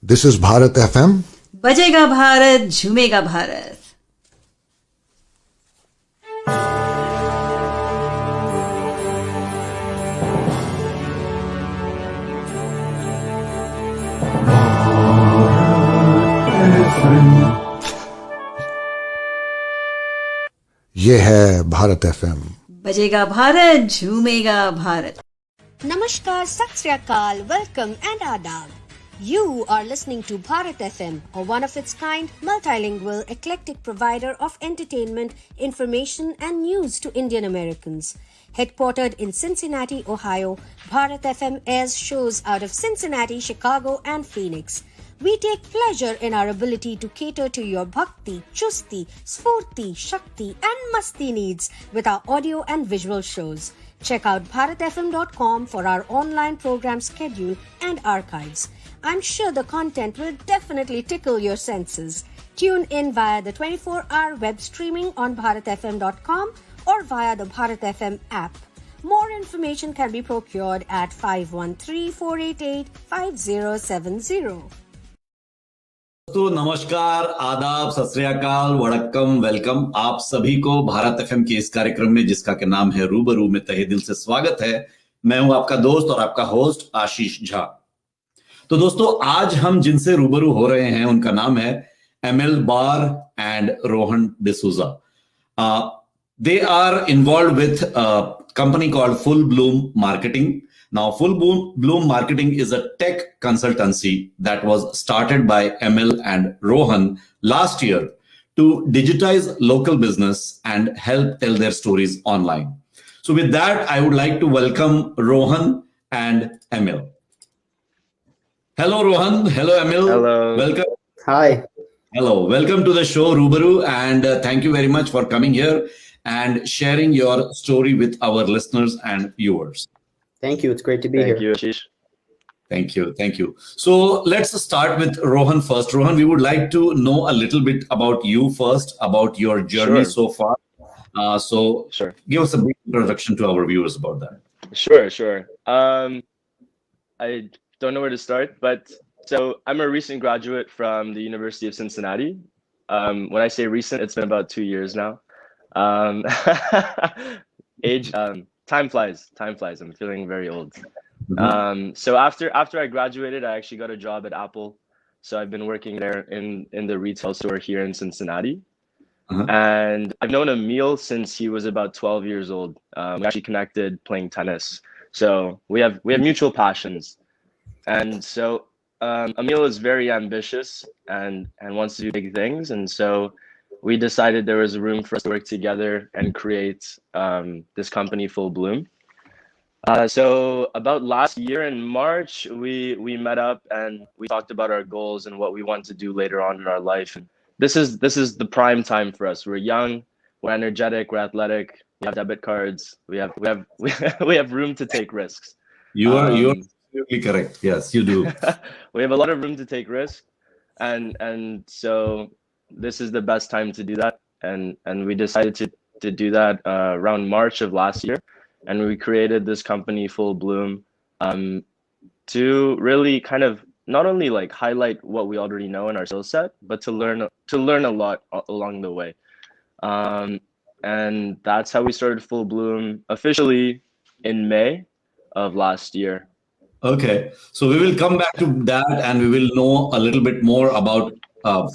This is Bharat FM. बजेगा भारत झूमेगा भारत. ये है भारत FM. बजेगा Bharat झूमेगा Bharat. Namaskar, Sat Sri Akal, welcome and adab. You are listening to Bharat FM, a one-of-its-kind, multilingual, eclectic provider of entertainment, information and news to Indian Americans. Headquartered in Cincinnati, Ohio, Bharat FM airs shows out of Cincinnati, Chicago and Phoenix. We take pleasure in our ability to cater to your bhakti, chusti, sphurti, shakti and masti needs with our audio and visual shows. Check out bharatfm.com for our online program schedule and archives. I'm sure the content will definitely tickle your senses. Tune in via the 24-hour web streaming on bharatfm.com or via the Bharat FM app. More information can be procured at 513-488-5070. दोस्तों नमस्कार, आदाब, सत श्री अकाल, वड़क्कम, welcome आप सभी को Bharat FM के इस कार्यक्रम में जिसका के नाम है रूबरू में तहे दिल से स्वागत है। मैं हूं आपका दोस्त और आपका होस्ट आशीष झा। तो दोस्तों आज हम जिनसे रूबरू हो रहे हैं उनका नाम है Emil Barr and Rohan D'Souza. They are involve with company called Full Bloom Marketing. Now, Full Bloom Marketing is a tech consultancy that was started by Emil and Rohan last year to digitize local business and help tell their stories online. So with that, I would like to welcome Rohan and Emil. Hello, Rohan. Hello, Emil. Hello. Welcome. Hi. Hello. Welcome to the show, Rubaru. And thank you very much for coming here and sharing your story with our listeners and viewers. Thank you. It's great to be here. Thank you. Thank you. So let's start with Rohan first. Rohan, we would like to know a little bit about you first, about your journey so far. So give us a brief introduction to our viewers about that. Sure. I don't know where to start, but so I'm a recent graduate from the University of Cincinnati. When I say recent, it's been about 2 years now. Time flies. I'm feeling very old. So after I graduated, I actually got a job at Apple. So I've been working there in the retail store here in Cincinnati. And I've known Emil since he was about 12 years old. We actually connected playing tennis. So we have mutual passions. And so Emil is very ambitious and wants to do big things. And so we decided there was room for us to work together and create this company, Full Bloom. So about last year in March, we met up and we talked about our goals and what we want to do later on in our life. And this is the prime time for us. We're young, we're energetic, we're athletic. We have debit cards. We have room to take risks. You're absolutely correct. Yes, you do. We have a lot of room to take risks, and so this is the best time to do that, and we decided to do that around March of last year, and we created this company Full Bloom to really kind of not only like highlight what we already know in our skill set, but to learn a lot along the way, and that's how we started Full Bloom officially in May of last year. Okay, so we will come back to that and we will know a little bit more about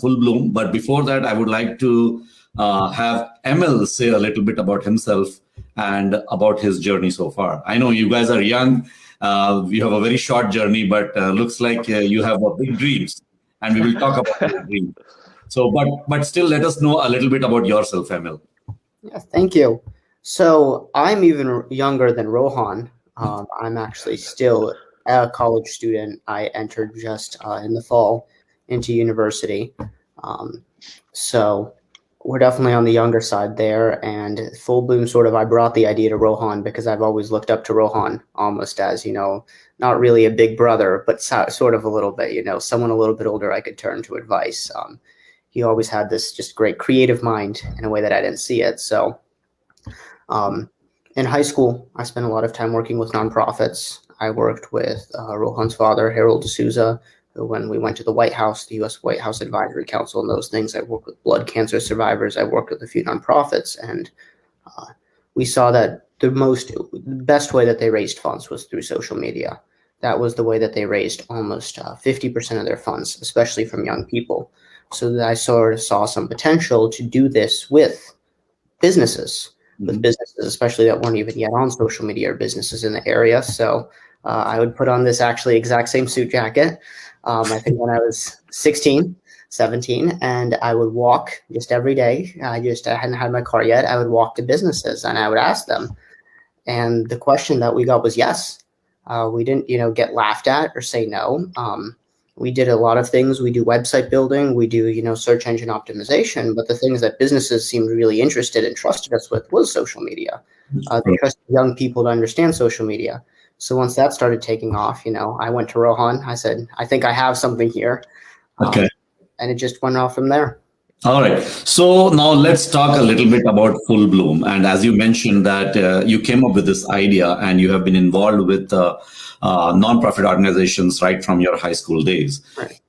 Full Bloom. But before that, I would like to have Emil say a little bit about himself and about his journey so far. I know you guys are young. You have a very short journey, but looks like you have big dreams. And we will talk about your dreams. So, but still, let us know a little bit about yourself, Emil. Yeah, thank you. So I'm even younger than Rohan. I'm actually still a college student. I entered just in the fall into university. So we're definitely on the younger side there. And Full Bloom I brought the idea to Rohan because I've always looked up to Rohan almost as, not really a big brother, but sort of a little bit, someone a little bit older I could turn to advice. He always had this just great creative mind in a way that I didn't see it. So in high school, I spent a lot of time working with nonprofits. I worked with Rohan's father, Harold D'Souza, when we went to the White House, the U.S. White House Advisory Council, and those things. I worked with blood cancer survivors. I worked with a few nonprofits, and we saw that the best way that they raised funds was through social media. That was the way that they raised almost 50% of their funds, especially from young people. So that I sort of saw some potential to do this with businesses, especially that weren't even yet on social media, or businesses in the area. So I would put on this actually exact same suit jacket. I think when I was 16, 17, and I would walk just every day. I hadn't had my car yet. I would walk to businesses and I would ask them. And the question that we got was yes. We didn't, get laughed at or say no. We did a lot of things. We do website building. We do, search engine optimization. But the things that businesses seemed really interested and trusted us with was social media. They trusted young people to understand social media. So once that started taking off, I went to Rohan. I said, I think I have something here. Okay. And it just went off from there. All right. So now let's talk a little bit about Full Bloom. And as you mentioned that you came up with this idea and you have been involved with nonprofit organizations right from your high school days. Right.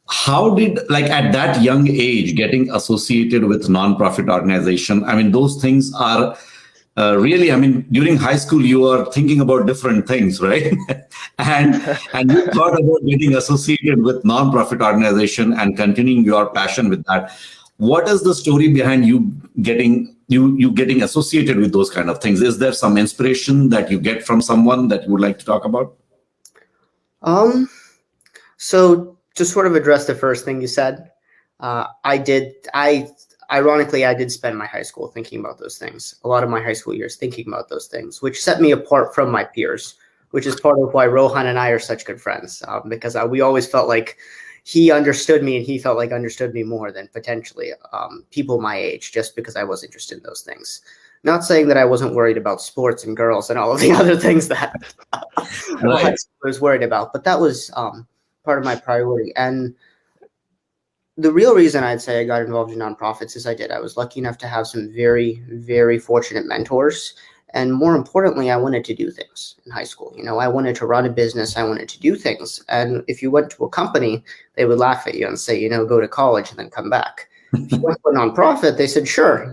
How did, at that young age, getting associated with nonprofit organization, those things are really, during high school, you are thinking about different things, right? and you thought about getting associated with nonprofit organization and continuing your passion with that. What is the story behind you getting associated with those kind of things? Is there some inspiration that you get from someone that you would like to talk about? So to sort of address the first thing you said, ironically, I did spend my high school thinking about those things, a lot of my high school years thinking about those things, which set me apart from my peers, which is part of why Rohan and I are such good friends, because we always felt like he understood me and he felt like understood me more than potentially people my age, just because I was interested in those things. Not saying that I wasn't worried about sports and girls and all of the other things that I was worried about, but that was part of my priority. And the real reason I'd say I got involved in nonprofits is I was lucky enough to have some very, very fortunate mentors. And more importantly, I wanted to do things in high school. I wanted to run a business. I wanted to do things. And if you went to a company, they would laugh at you and say, go to college and then come back. If you went to a nonprofit, they said, sure,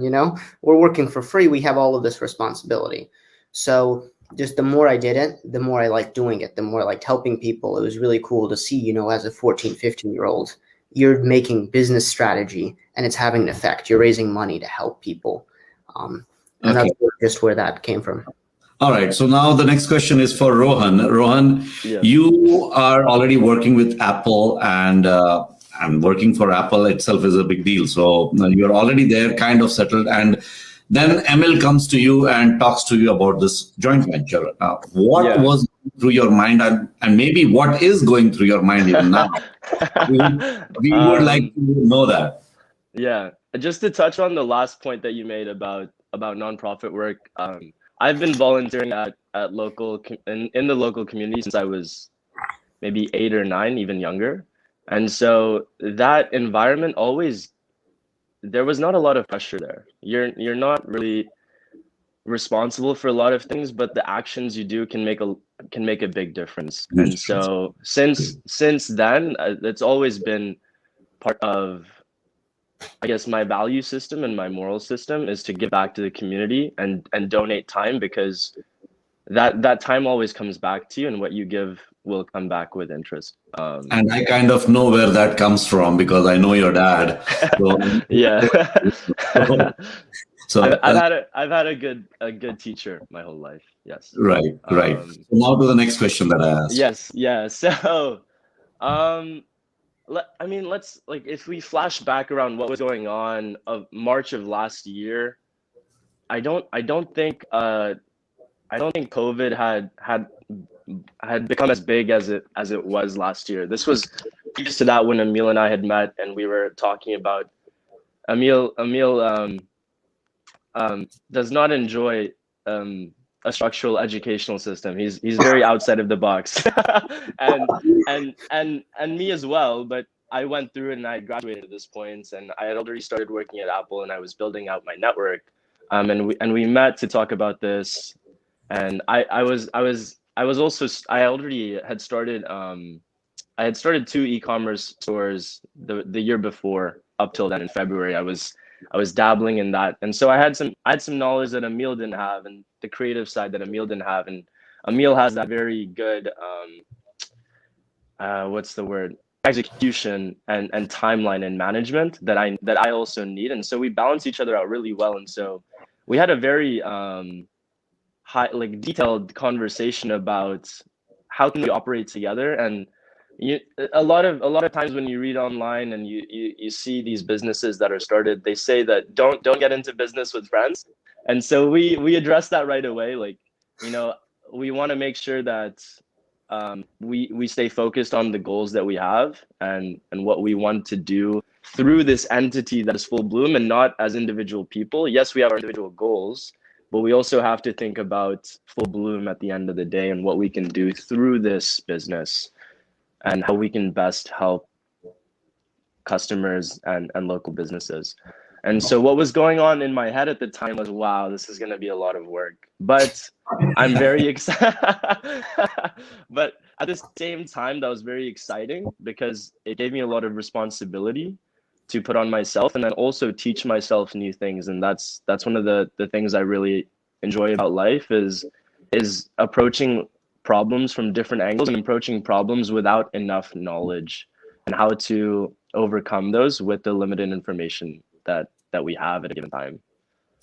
we're working for free. We have all of this responsibility. So just the more I did it, the more I liked doing it, the more I liked helping people. It was really cool to see, as a 14, 15-year-old, you're making business strategy and it's having an effect. You're raising money to help people. And that's just where that came from. All right. So now the next question is for Rohan. Rohan, you are already working with Apple, and working for Apple itself is a big deal. So you're already there, kind of settled. And then Emil comes to you and talks to you about this joint venture. What was through your mind, and maybe what is going through your mind even now? We would like to know that. Yeah. Just to touch on the last point that you made about nonprofit work, I've been volunteering at local in the local community since I was maybe 8 or 9, even younger. And so that environment there was not a lot of pressure there. You're not really responsible for a lot of things, but the actions you do can make a big difference. And so since then, it's always been part of, I guess, my value system and my moral system is to give back to the community and donate time, because that time always comes back to you, and what you give will come back with interest. And I kind of know where that comes from because I know your dad. So, yeah. So I've had a good teacher my whole life. Yes. Right. So now to the next question that I asked. Yes. Yeah. So, let's if we flash back around what was going on of March of last year, I don't think COVID had become as big as it was last year. This was previous to that, when Emil and I had met and we were talking about Emil does not enjoy a structural educational system. He's very outside of the box, and me as well. But I went through it and I graduated at this point, and I had already started working at Apple and I was building out my network. And we met to talk about this, and I already had started had started 2 e-commerce stores the year before. Up till then, in February, I was dabbling in that, and so I had some knowledge that Emil didn't have, and the creative side that Emil didn't have, and Emil has that very good what's the word, execution and timeline and management that I also need, and so we balance each other out really well, and so we had a very high, like, detailed conversation about how can we operate together. And a lot of times when you read online and you see these businesses that are started, they say that don't get into business with friends, and so we address that right away. Like, we want to make sure that we stay focused on the goals that we have and what we want to do through this entity that is Full Bloom, and not as individual people. Yes, we have our individual goals, but we also have to think about Full Bloom at the end of the day and what we can do through this business and how we can best help customers and local businesses. And so what was going on in my head at the time was, wow, this is going to be a lot of work, but I'm very excited. But at the same time, that was very exciting because it gave me a lot of responsibility to put on myself, and then also teach myself new things. And that's one of the things I really enjoy about life is approaching problems from different angles and approaching problems without enough knowledge, and how to overcome those with the limited information that we have at a given time.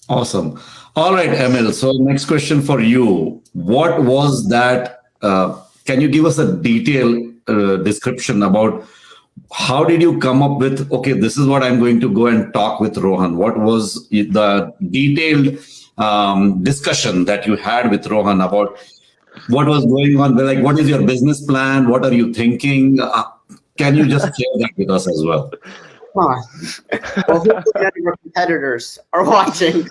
Awesome. All right, Emil. So next question for you. What was that? Can you give us a detailed description about how did you come up with, okay, this is what I'm going to go and talk with Rohan? What was the detailed discussion that you had with Rohan about what was going on? Like, what is your business plan? What are you thinking? Can you just share that with us as well? Well, hopefully none of your competitors are watching.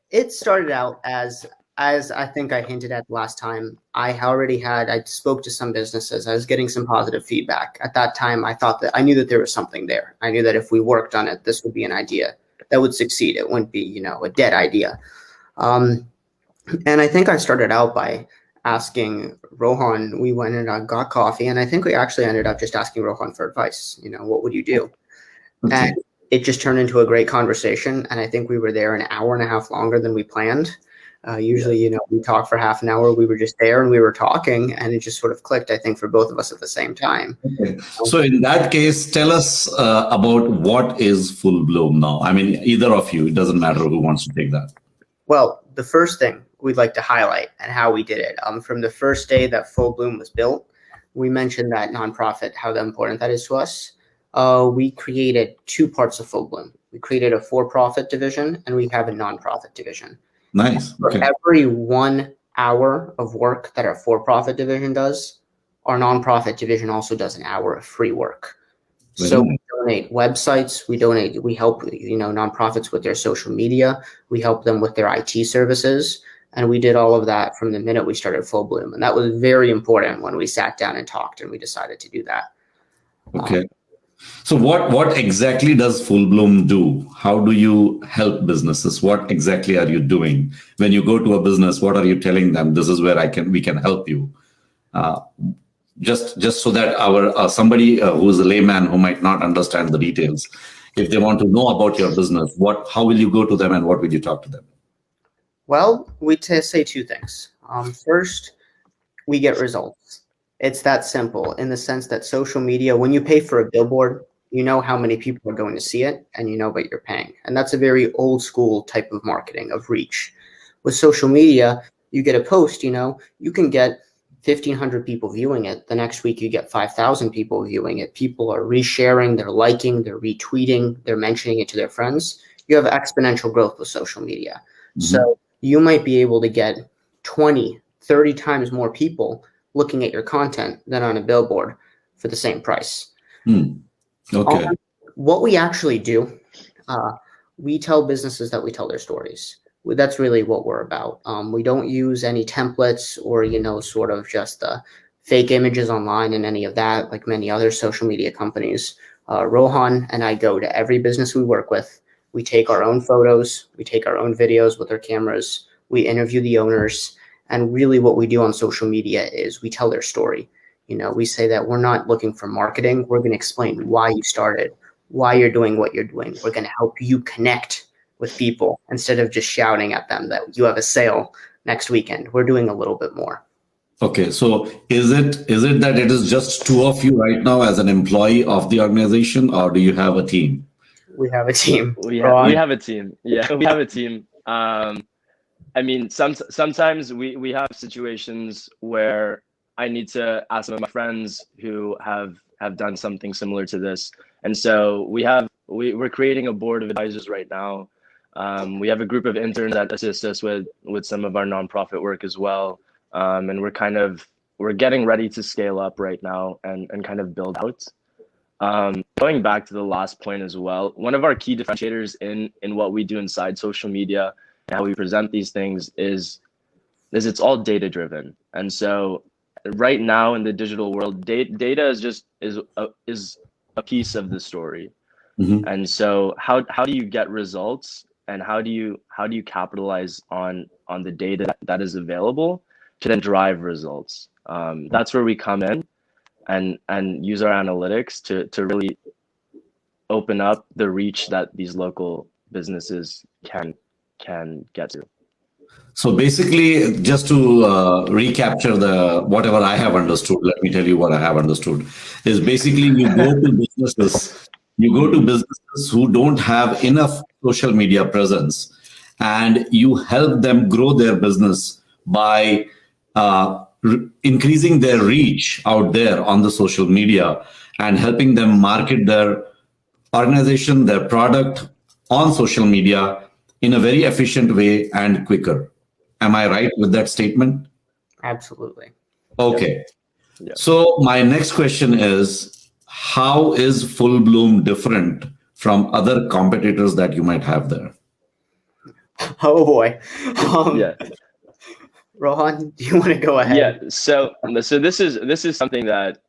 It started out as I think I hinted at last time. I spoke to some businesses. I was getting some positive feedback. At that time, I knew that there was something there. I knew that if we worked on it, this would be an idea that would succeed. It wouldn't be, a dead idea. And I think I started out by asking Rohan. We went and got coffee, and I think we actually ended up just asking Rohan for advice. What would you do? Okay. And it just turned into a great conversation, and I think we were there an hour and a half longer than we planned. Usually, we talk for half an hour. We were just there and we were talking, and it just sort of clicked, I think, for both of us at the same time. Okay. So in that case, tell us about what is Full Bloom now. I mean, either of you, it doesn't matter who wants to take that. Well, the first thing we'd like to highlight and how we did it. From the first day that Full Bloom was built, we mentioned that nonprofit, how important that is to us. We created 2 parts of Full Bloom. We created a for-profit division, and we have a nonprofit division. Nice. Okay. For every 1 hour of work that our for-profit division does, our nonprofit division also does an hour of free work. So we donate websites, we help nonprofits with their social media, we help them with their IT services, and we did all of that from the minute we started Full Bloom. And that was very important when we sat down and talked and we decided to do that. Okay. So what exactly does Full Bloom do? How do you help businesses? What exactly are you doing? When you go to a business, what are you telling them? This is where we can help you. Just so that our somebody who is a layman who might not understand the details, if they want to know about your business, how will you go to them and what will you talk to them? Well, we say 2 things. First, we get results. It's that simple in the sense that social media, when you pay for a billboard, you know how many people are going to see it and you know what you're paying. And that's a very old school type of marketing of reach. With social media, you get a post, you can get 1,500 people viewing it. The next week you get 5,000 people viewing it. People are resharing, they're liking, they're retweeting, they're mentioning it to their friends. You have exponential growth with social media. Mm-hmm. So you might be able to get 20, 30 times more people looking at your content than on a billboard for the same price. Okay. What we actually do, we tell businesses that we tell their stories. That's really what we're about. We don't use any templates or, sort of just fake images online and any of that, like many other social media companies. Rohan and I go to every business we work with. We take our own photos. We take our own videos with our cameras. We interview the owners. And really what we do on social media is we tell their story. We say that we're not looking for marketing. We're going to explain why you started, why you're doing what you're doing. We're going to help you connect with people instead of just shouting at them that you have a sale next weekend. We're doing a little bit more. Okay, so is it that it is just two of you right now as an employee of the organization, or do you have a team? We have a team. We have a team. Yeah, we have a team. I mean, sometimes we have situations where I need to ask some of my friends who have done something similar to this, and so we're creating a board of advisors right now. We have a group of interns that assist us with some of our nonprofit work as well. And we're getting ready to scale up right now and kind of build out. Going back to the last point as well, one of our key differentiators in what we do inside social media and how we present these things is it's all data driven. And so right now in the digital world, data is a piece of the story. Mm-hmm. And so how do you get results, and how do you capitalize on the data that is available to then drive results? That's where we come in and use our analytics to really open up the reach that these local businesses can get to. So basically, just to recapture whatever I have understood, let me tell you what I have understood is basically you go to businesses who don't have enough social media presence, and you help them grow their business by increasing their reach out there on the social media and helping them market their organization, their product on social media in a very efficient way and quicker. Am I right with that statement? Absolutely. Okay. Yeah. So my next question is, how is Full Bloom different from other competitors that you might have there? Oh boy. Yeah. Rohan, do you want to go ahead? Yeah. So this is something that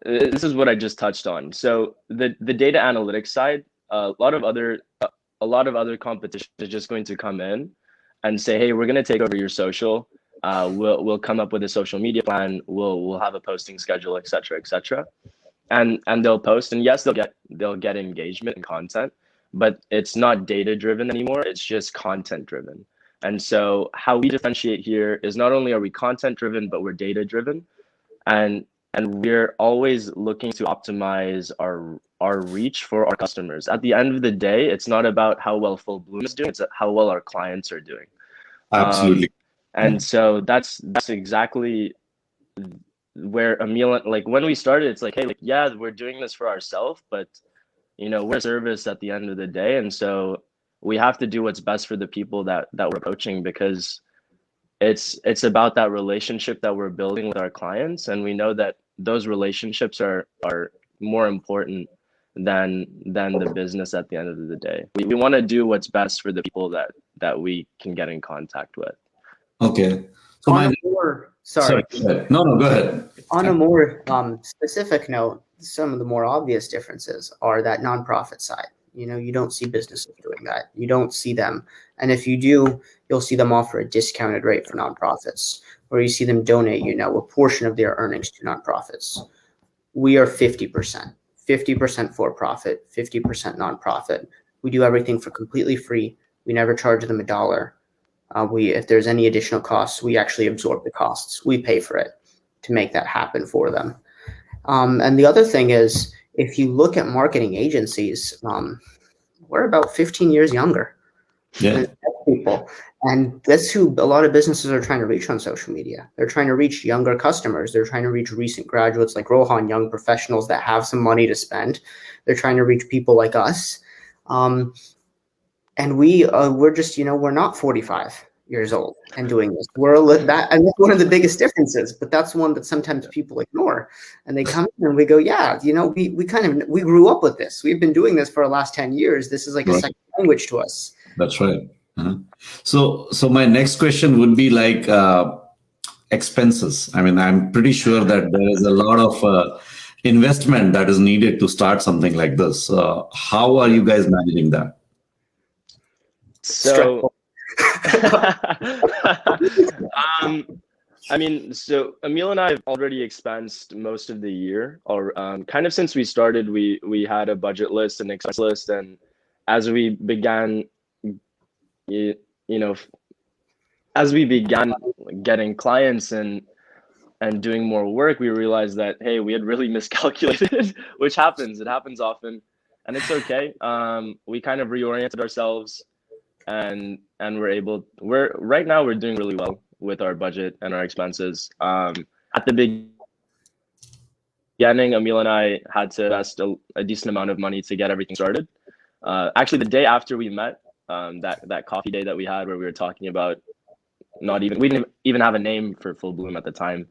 this is what I just touched on. So the data analytics side, a lot of other competition is just going to come in and say, hey, we're going to take over your social. We'll come up with a social media plan. We'll have a posting schedule, et cetera, and they'll post. And yes, they'll get engagement and content, but it's not data driven anymore. It's just content driven. And so how we differentiate here is not only are we content driven, but we're data driven, and we're always looking to optimize our reach for our customers. At the end of the day, it's not about how well Full Bloom is doing, it's how well our clients are doing. Absolutely. And so that's exactly where Emil, like when we started, it's like, hey, like, yeah, we're doing this for ourselves, but we're a service at the end of the day. And so we have to do what's best for the people that we're approaching, because it's about that relationship that we're building with our clients. And we know that those relationships are more important than the business at the end of the day. We want to do what's best for the people that we can get in contact with. Okay. So On a more, sorry. No, go ahead. On a more specific note, some of the more obvious differences are that nonprofit side. You don't see businesses doing that. You don't see them. And if you do, you'll see them offer a discounted rate for nonprofits, or you see them donate, a portion of their earnings to nonprofits. We are 50% for profit, 50% nonprofit. We do everything for completely free. We never charge them $1. If there's any additional costs, we actually absorb the costs. We pay for it to make that happen for them. And the other thing is, if you look at marketing agencies, we're about 15 years younger than people. And that's who a lot of businesses are trying to reach on social media. They're trying to reach younger customers. They're trying to reach recent graduates like Rohan, young professionals that have some money to spend. They're trying to reach people like us. And we're just, we're not 45 years old and doing this. And that's one of the biggest differences, but that's one that sometimes people ignore. And they come in and we go, yeah, we grew up with this. We've been doing this for the last 10 years. This is like a second language to us. That's right. Uh-huh. So my next question would be like expenses. I mean, I'm pretty sure that there is a lot of investment that is needed to start something like this. How are you guys managing that? So I mean, so Emil and I have already expensed most of the year, or kind of since we started, we had a budget list and expense list, and as we began, you, you know, as we began getting clients and doing more work, we realized that hey, we had really miscalculated, which happens. It happens often, and it's okay. We kind of reoriented ourselves, and we're right now we're doing really well with our budget and our expenses. At the beginning, Emil and I had to invest a decent amount of money to get everything started. Actually, the day after we met, that coffee day that we had where we were talking about we didn't even have a name for Full Bloom at the time.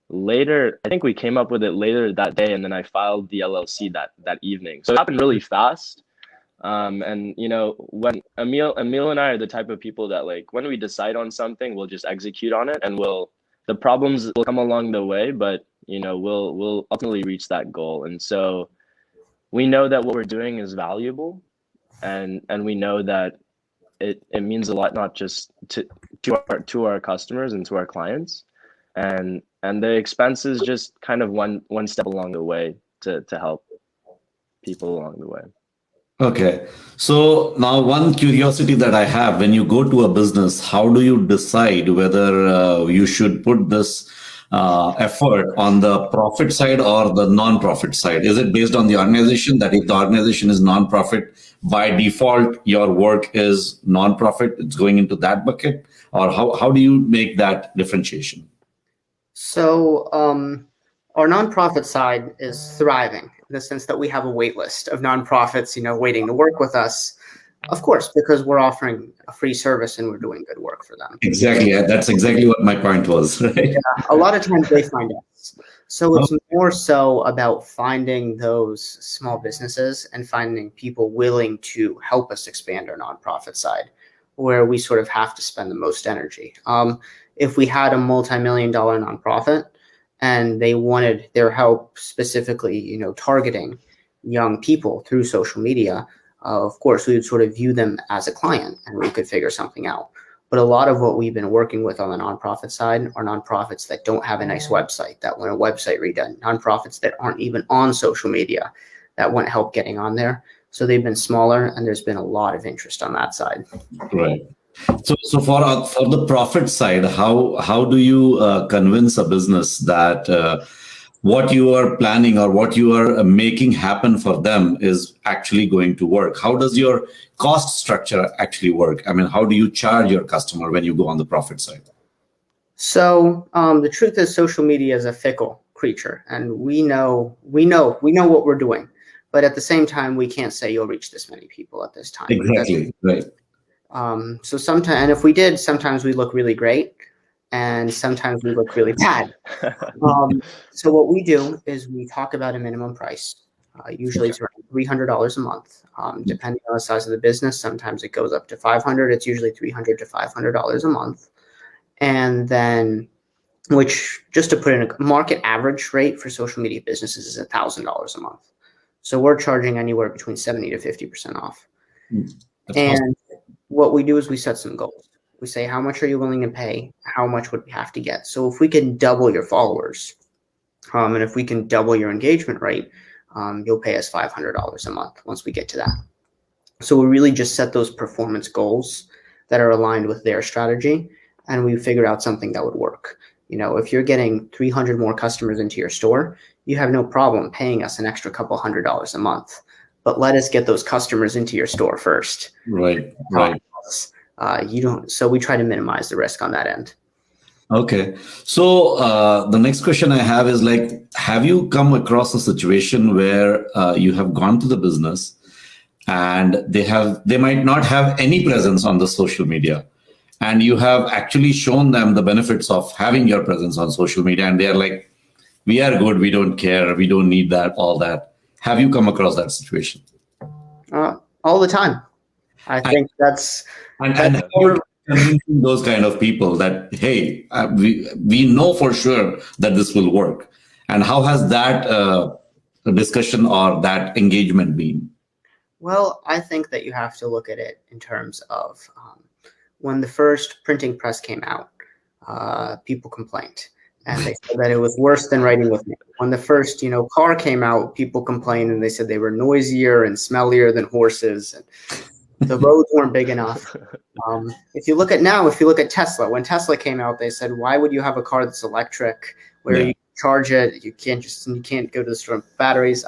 Later, I think we came up with it later that day, and then I filed the LLC that evening. So it happened really fast. And when Emil and I are the type of people that, like, when we decide on something, we'll just execute on it, and the problems will come along the way, but we'll ultimately reach that goal. And so we know that what we're doing is valuable, and we know that it means a lot, not just to our customers and to our clients, and the expenses just kind of one step along the way to help people along the way. Okay. So now one curiosity that I have, when you go to a business, how do you decide whether you should put this effort on the profit side or the non-profit side? Is it based on the organization, that if the organization is non-profit, by default, your work is non-profit, it's going into that bucket? Or how do you make that differentiation? So our nonprofit side is thriving in the sense that we have a wait list of nonprofits, waiting to work with us. Of course, because we're offering a free service and we're doing good work for them. Exactly. That's exactly what my point was. Right? Yeah, a lot of times they find us. So it's more so about finding those small businesses and finding people willing to help us expand our nonprofit side, where we sort of have to spend the most energy. If we had a multi-million-dollar nonprofit and they wanted their help specifically, targeting young people through social media, of course, we would sort of view them as a client and we could figure something out. But a lot of what we've been working with on the nonprofit side are nonprofits that don't have a nice website, that want a website redone, nonprofits that aren't even on social media, that want help getting on there. So they've been smaller, and there's been a lot of interest on that side. Right. So for the profit side, how do you convince a business that what you are planning or what you are making happen for them is actually going to work? How does your cost structure actually work? I mean, how do you charge your customer when you go on the profit side? So the truth is, social media is a fickle creature, and we know what we're doing, but at the same time, we can't say you'll reach this many people at this time. Exactly. Right. So sometimes, and if we did, sometimes we look really great, and sometimes we look really bad. So what we do is we talk about a minimum price. Usually it's around $300 a month, depending on the size of the business. Sometimes it goes up to $500. It's usually $300 to $500 a month. And then, which, just to put in a market average rate for social media businesses, is $1,000 a month. So we're charging anywhere between 70 to 50% off. That's and awesome. What we do is we set some goals. We say, how much are you willing to pay? How much would we have to get? So if we can double your followers, and if we can double your engagement rate, you'll pay us $500 a month once we get to that. So we really just set those performance goals that are aligned with their strategy, and we figure out something that would work. If you're getting 300 more customers into your store, you have no problem paying us an extra couple $100 a month. But let us get those customers into your store first. Right. So we try to minimize the risk on that end. Okay. So the next question I have is, have you come across a situation where you have gone to the business and they might not have any presence on the social media, and you have actually shown them the benefits of having your presence on social media, and they're like, we are good, we don't care, we don't need all that. Have you come across that situation? All the time. I think that's how are convincing those kind of people that, hey, we know for sure that this will work? And how has that discussion or that engagement been? Well, I think that you have to look at it in terms of when the first printing press came out, people complained. And they said that it was worse than writing with me. When the first, car came out, people complained and they said they were noisier and smellier than horses. And the roads weren't big enough. If you look at Tesla, when Tesla came out, they said, why would you have a car that's electric where you charge it? You can't go to the store with batteries.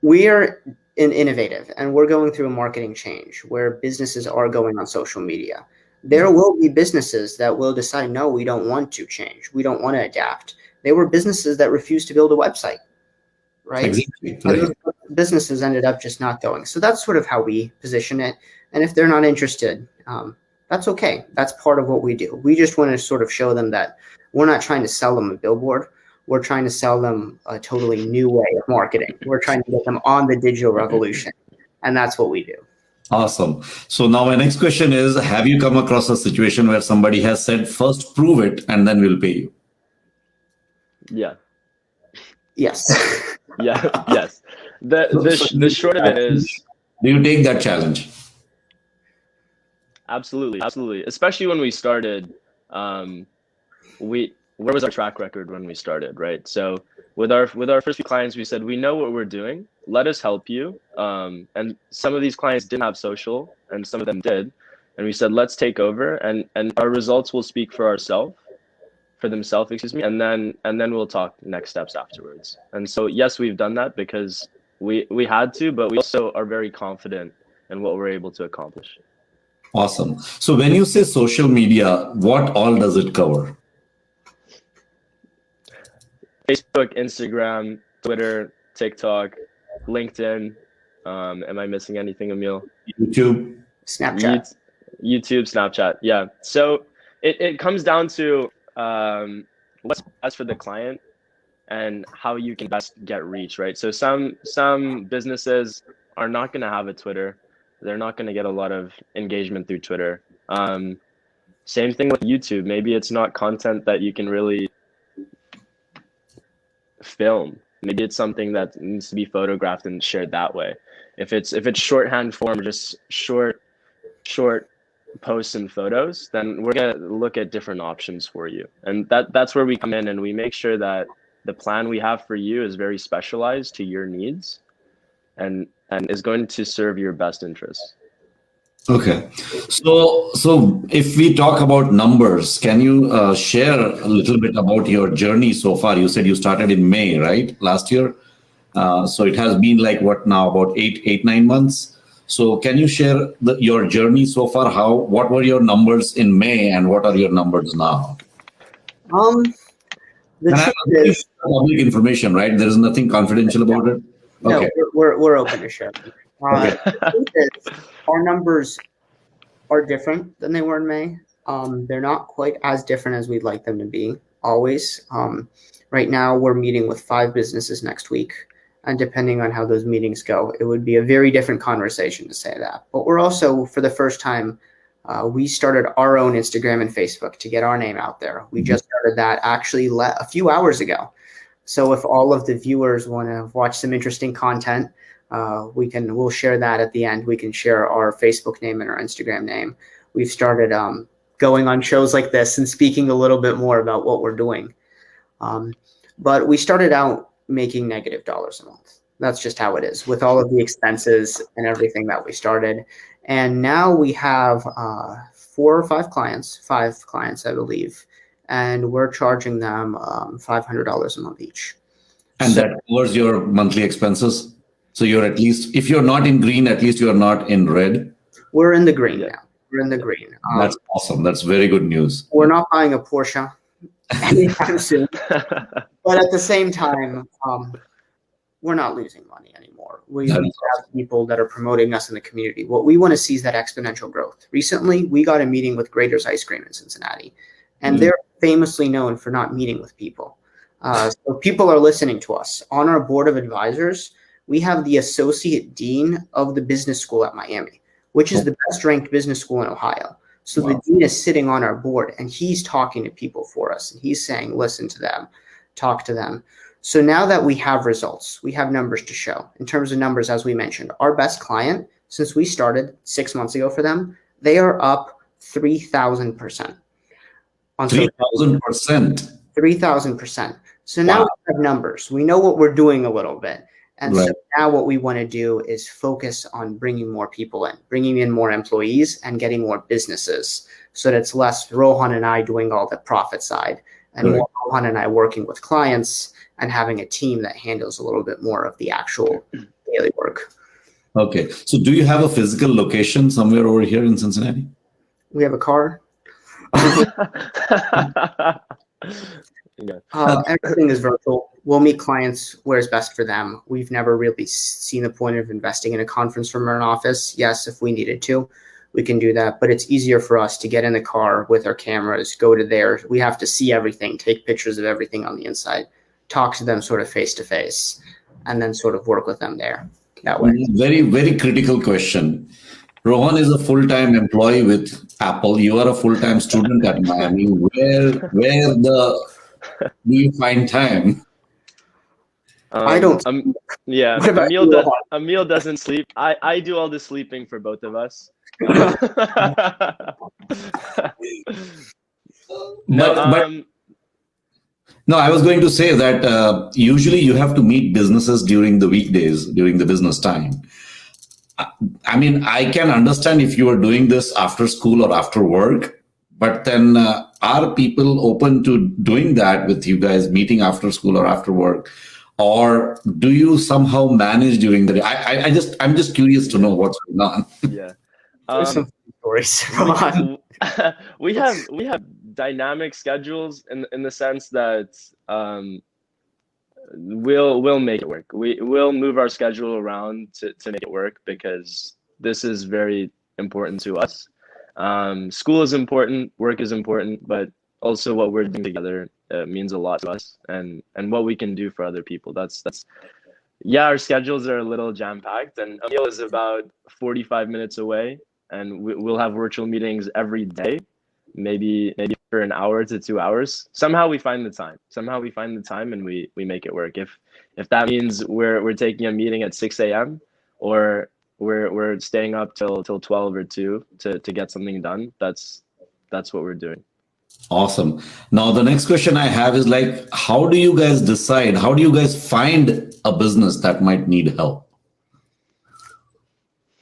We're innovative, and we're going through a marketing change where businesses are going on social media. There will be businesses that will decide, no, we don't want to change. We don't want to adapt. There were businesses that refused to build a website, right? Exactly. And those businesses ended up just not going. So that's sort of how we position it. And if they're not interested, that's okay. That's part of what we do. We just want to sort of show them that we're not trying to sell them a billboard. We're trying to sell them a totally new way of marketing. We're trying to get them on the digital revolution. And that's what we do. Awesome. So now my next question is, have you come across a situation where somebody has said, first prove it and then we'll pay you? Yeah. Yes. Yeah. Yes. The short of it is, do you take that challenge? Absolutely. Especially when we started, where was our track record when we started, right? So with our first few clients, we said, we know what we're doing. Let us help you. And some of these clients didn't have social, and some of them did. And we said, let's take over, and our results will speak for themselves, and then we'll talk next steps afterwards. And so yes, we've done that because we had to, but we also are very confident in what we're able to accomplish. Awesome. So when you say social media, what all does it cover? Facebook, Instagram, Twitter, TikTok, LinkedIn. Am I missing anything, Emil? YouTube, Snapchat. YouTube, Snapchat. Yeah. So it comes down to what's best for the client and how you can best get reach, right? So some businesses are not going to have a Twitter. They're not going to get a lot of engagement through Twitter. Same thing with YouTube. Maybe it's not content that you can really film. Maybe it's something that needs to be photographed and shared that way. If it's shorthand form, just short posts and photos, then we're gonna look at different options for you. And that's where we come in, and we make sure that the plan we have for you is very specialized to your needs and is going to serve your best interests. Okay. So if we talk about numbers, can you share a little bit about your journey so far? You said you started in May, right? Last year. So it has been like what now, about 9 months. So can you share your journey so far? What were your numbers in May and what are your numbers now? The truth is, public information, right? There is nothing confidential about it. no, we're open to share. Okay. The truth is, our numbers are different than they were in May. They're not quite as different as we'd like them to be, always. Right now, we're meeting with 5 businesses next week. And depending on how those meetings go, it would be a very different conversation to say that. But we're also, for the first time, we started our own Instagram and Facebook to get our name out there. We just started that actually a few hours ago. So if all of the viewers want to watch some interesting content, we'll share that at the end. We can share our Facebook name and our Instagram name. We've started going on shows like this and speaking a little bit more about what we're doing. But we started out making negative dollars a month. That's just how it is with all of the expenses and everything that we started. And now we have 4 or 5 clients, 5 clients, I believe. And we're charging them $500 a month each. And that covers your monthly expenses? So you're at least, if you're not in green, at least you're not in red? We're in the green now. We're in the green. That's awesome. That's very good news. We're not buying a Porsche anytime soon. But at the same time, we're not losing money anymore. We have people that are promoting us in the community. What we want to see is that exponential growth. Recently, we got a meeting with Grader's Ice Cream in Cincinnati, and they're famously known for not meeting with people. So people are listening to us. On our board of advisors, we have the associate dean of the business school at Miami, which is the best ranked business school in Ohio. So the dean is sitting on our board and he's talking to people for us. And he's saying, listen to them, talk to them. So now that we have results, we have numbers to show. In terms of numbers, as we mentioned, our best client, since we started 6 months ago for them, they are up 3,000% on social 3,000%. 3,000%. So now Wow. we have numbers. We know what we're doing a little bit. And so Right. now what we want to do is focus on bringing more people in, bringing in more employees and getting more businesses so that it's less Rohan and I doing all the profit side and more Rohan and I working with clients and having a team that handles a little bit more of the actual daily work. Okay. So do you have a physical location somewhere over here in Cincinnati? We have a car. Yeah. Everything is virtual. We'll meet clients where it's best for them. We've never really seen the point of investing in a conference room or an office. Yes, if we needed to, we can do that. But it's easier for us to get in the car with our cameras, go to there. We have to see everything, take pictures of everything on the inside, talk to them sort of face to face, and then sort of work with them there that way. Very, very critical question. Rohan is a full-time employee with Apple. You are a full-time student at Miami. Where do you find time? I don't. Yeah, What about you, Rohan? Emil doesn't sleep. I do all the sleeping for both of us. No, I was going to say that usually you have to meet businesses during the weekdays, during the business time. I mean, I can understand if you are doing this after school or after work, but then are people open to doing that with you guys, meeting after school or after work? Or do you somehow manage during the day? I'm just curious to know what's going on. Yeah. There's some stories. Come on. We have dynamic schedules in the sense that we'll make it work. We'll move our schedule around to make it work because this is very important to us. School is important, work is important, but also what we're doing together means a lot to us, and what we can do for other people. That's yeah. Our schedules are a little jam packed, and Emil is about 45 minutes away, and we'll have virtual meetings every day, maybe for an hour to 2 hours. Somehow we find the time. And we make it work. If that means we're taking a meeting at 6 a.m. or we're staying up till 12 or 2 to get something done, that's what we're doing. Awesome. Now, the next question I have is like, how do you guys decide? How do you guys find a business that might need help?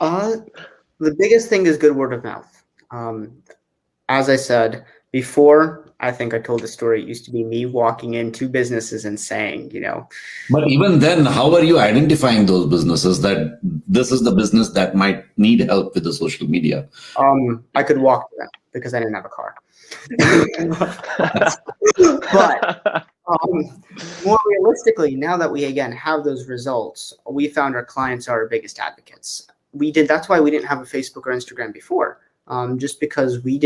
The biggest thing is good word of mouth. As I said before, I think I told the story. It used to be me walking into businesses and saying, But even then, how are you identifying those businesses that this is the business that might need help with the social media? I could walk to them because I didn't have a car. But more realistically, now that we again have those results, we found our clients are our biggest advocates. That's why we didn't have a Facebook or Instagram before. Just because we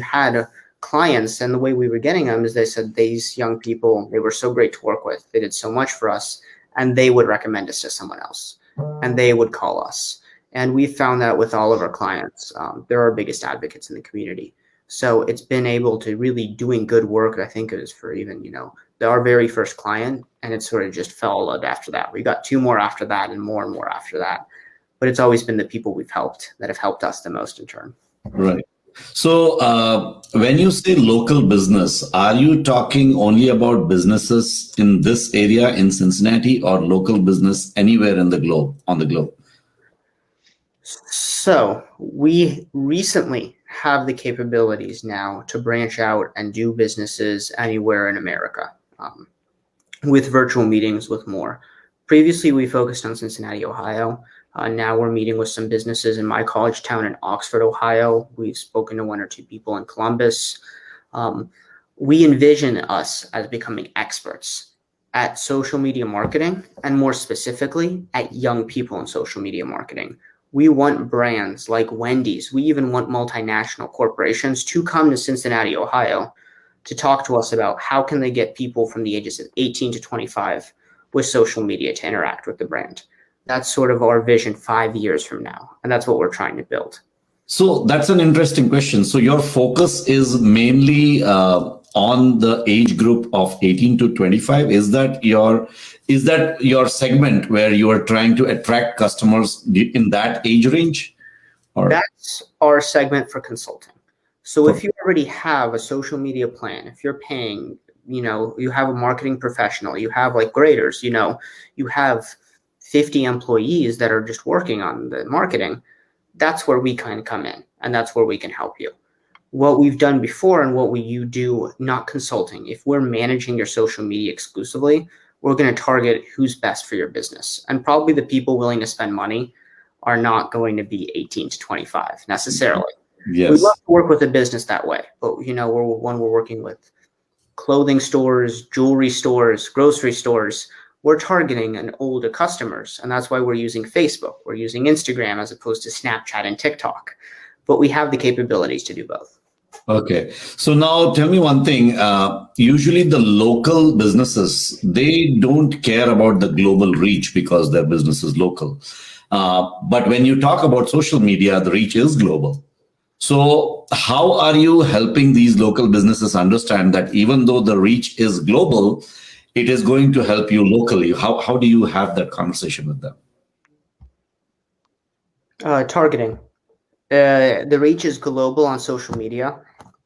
had clients, and the way we were getting them is they said these young people, they were so great to work with. They did so much for us, and they would recommend us to someone else, and they would call us. And we found that with all of our clients, they're our biggest advocates in the community. So it's been able to really doing good work. I think it was for even, our very first client, and it sort of just followed after that. We got 2 more after that and more after that. But it's always been the people we've helped that have helped us the most in turn. Right. So when you say local business, are you talking only about businesses in this area in Cincinnati or local business anywhere on the globe? So we recently have the capabilities now to branch out and do businesses anywhere in America with virtual meetings, with more. Previously, we focused on Cincinnati, Ohio. Now we're meeting with some businesses in my college town in Oxford, Ohio. We've spoken to 1 or 2 people in Columbus. We envision us as becoming experts at social media marketing, and more specifically at young people in social media marketing. We want brands like Wendy's. We even want multinational corporations to come to Cincinnati, Ohio, to talk to us about how can they get people from the ages of 18 to 25 with social media to interact with the brand. That's sort of our vision 5 years from now, and that's what we're trying to build. So that's an interesting question. So your focus is mainly on the age group of 18 to 25. Is that your segment where you are trying to attract customers in that age range? Or? That's our segment for consulting. So if you already have a social media plan, if you're paying, you have a marketing professional, you have like graders, you have 50 employees that are just working on the marketing, that's where we kind of come in, and that's where we can help you. What we've done before and what you do, not consulting, if we're managing your social media exclusively, we're going to target who's best for your business. And probably the people willing to spend money are not going to be 18 to 25 necessarily. Yes. We love to work with a business that way, but when we're working with clothing stores, jewelry stores, grocery stores, we're targeting an older customers, and that's why we're using Facebook. We're using Instagram as opposed to Snapchat and TikTok, but we have the capabilities to do both. Okay. So now tell me one thing. Usually the local businesses, they don't care about the global reach because their business is local. But when you talk about social media, the reach is global. So how are you helping these local businesses understand that even though the reach is global, it is going to help you locally? How do you have that conversation with them? Targeting. The reach is global on social media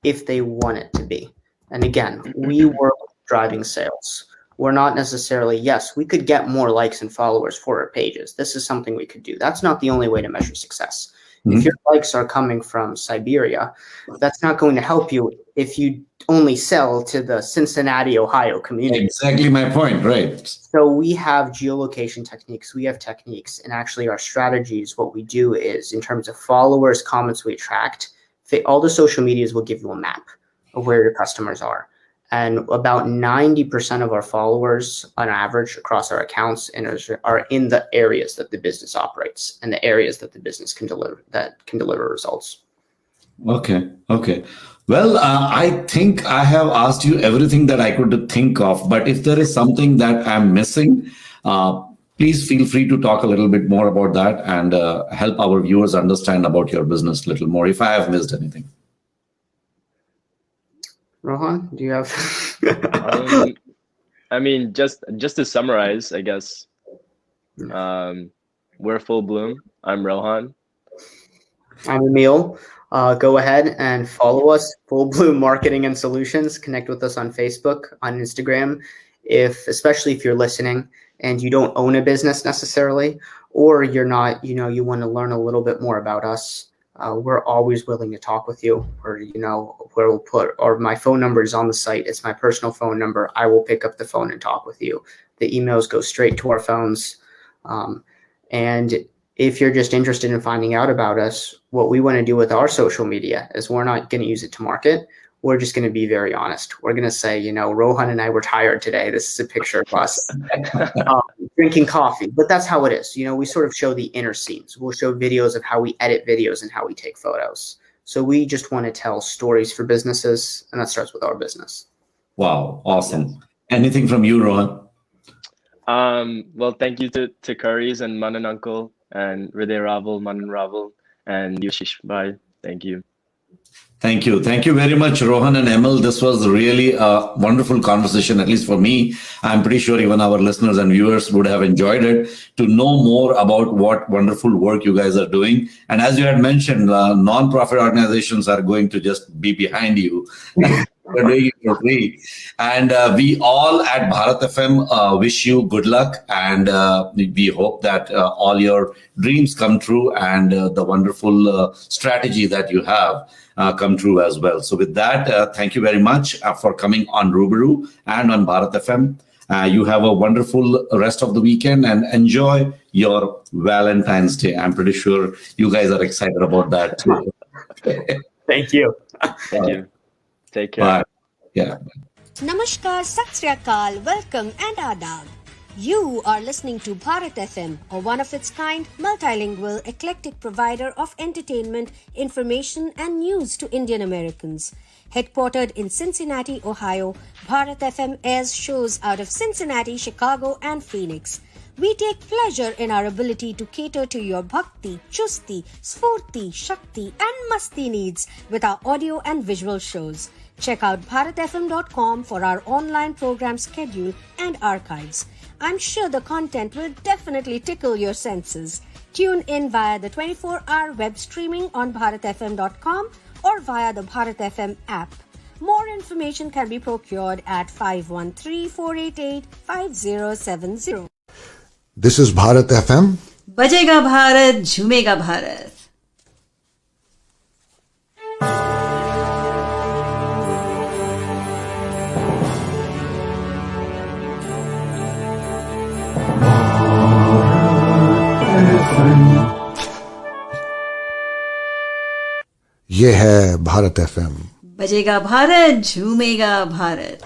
if they want it to be. And again, we work driving sales. We're not necessarily, yes, we could get more likes and followers for our pages. This is something we could do. That's not the only way to measure success. Mm-hmm. If your likes are coming from Siberia, that's not going to help you if you only sell to the Cincinnati, Ohio community. Exactly my point, right? So we have geolocation techniques, we have techniques, and actually our strategies, what we do is in terms of followers, comments we attract, all the social medias will give you a map of where your customers are. And about 90% of our followers on average across our accounts are in the areas that the business operates and the areas that the business can deliver results. Okay. Well, I think I have asked you everything that I could think of, but if there is something that I'm missing, please feel free to talk a little bit more about that and help our viewers understand about your business a little more if I have missed anything. Rohan, do you have? I mean, just to summarize, I guess, we're Full Bloom. I'm Rohan. I'm Emil. Go ahead and follow us, Full Bloom Marketing and Solutions. Connect with us on Facebook, on Instagram, especially if you're listening and you don't own a business necessarily, or you're not, you want to learn a little bit more about us. We're always willing to talk with you, or where we'll put, or my phone number is on the site. It's my personal phone number. I will pick up the phone and talk with you. The emails go straight to our phones. And if you're just interested in finding out about us, what we want to do with our social media is we're not going to use it to market. We're just going to be very honest. We're going to say, Rohan and I were tired today. This is a picture of us drinking coffee. But that's how it is. We sort of show the inner scenes. We'll show videos of how we edit videos and how we take photos. So we just want to tell stories for businesses, and that starts with our business. Wow. Awesome. Yes. Anything from you, Rohan? Well, thank you to Curry's and Manan Uncle and Hriday Raval, Manan Raval, and Yushish Bhai. Thank you. Thank you. Thank you very much, Rohan and Emil. This was really a wonderful conversation, at least for me. I'm pretty sure even our listeners and viewers would have enjoyed it to know more about what wonderful work you guys are doing. And as you had mentioned, non-profit organizations are going to just be behind you. We're doing it for free. And we all at Bharat FM wish you good luck. And we hope that all your dreams come true and the wonderful strategy that you have come true as well. So with that, thank you very much for coming on Rubaru and on Bharat FM. You have a wonderful rest of the weekend and enjoy your Valentine's Day. I'm pretty sure you guys are excited about that too. Thank you. Thank you. Take care. Bye. Yeah. Namaskar, Sat Sri Akal, welcome and adab. You are listening to Bharat FM, a one-of-its-kind, multilingual, eclectic provider of entertainment, information and news to Indian Americans. Headquartered in Cincinnati, Ohio, Bharat FM airs shows out of Cincinnati, Chicago and Phoenix. We take pleasure in our ability to cater to your bhakti, chusti, sphurti, shakti and masti needs with our audio and visual shows. Check out bharatfm.com for our online program schedule and archives. I'm sure the content will definitely tickle your senses. Tune in via the 24-hour web streaming on bharatfm.com or via the Bharat FM app. More information can be procured at 513-488-5070. This is Bharat FM. बजेगा भारत झूमेगा भारत. ये है Bharat FM. बजेगा भारत झूमेगा भारत.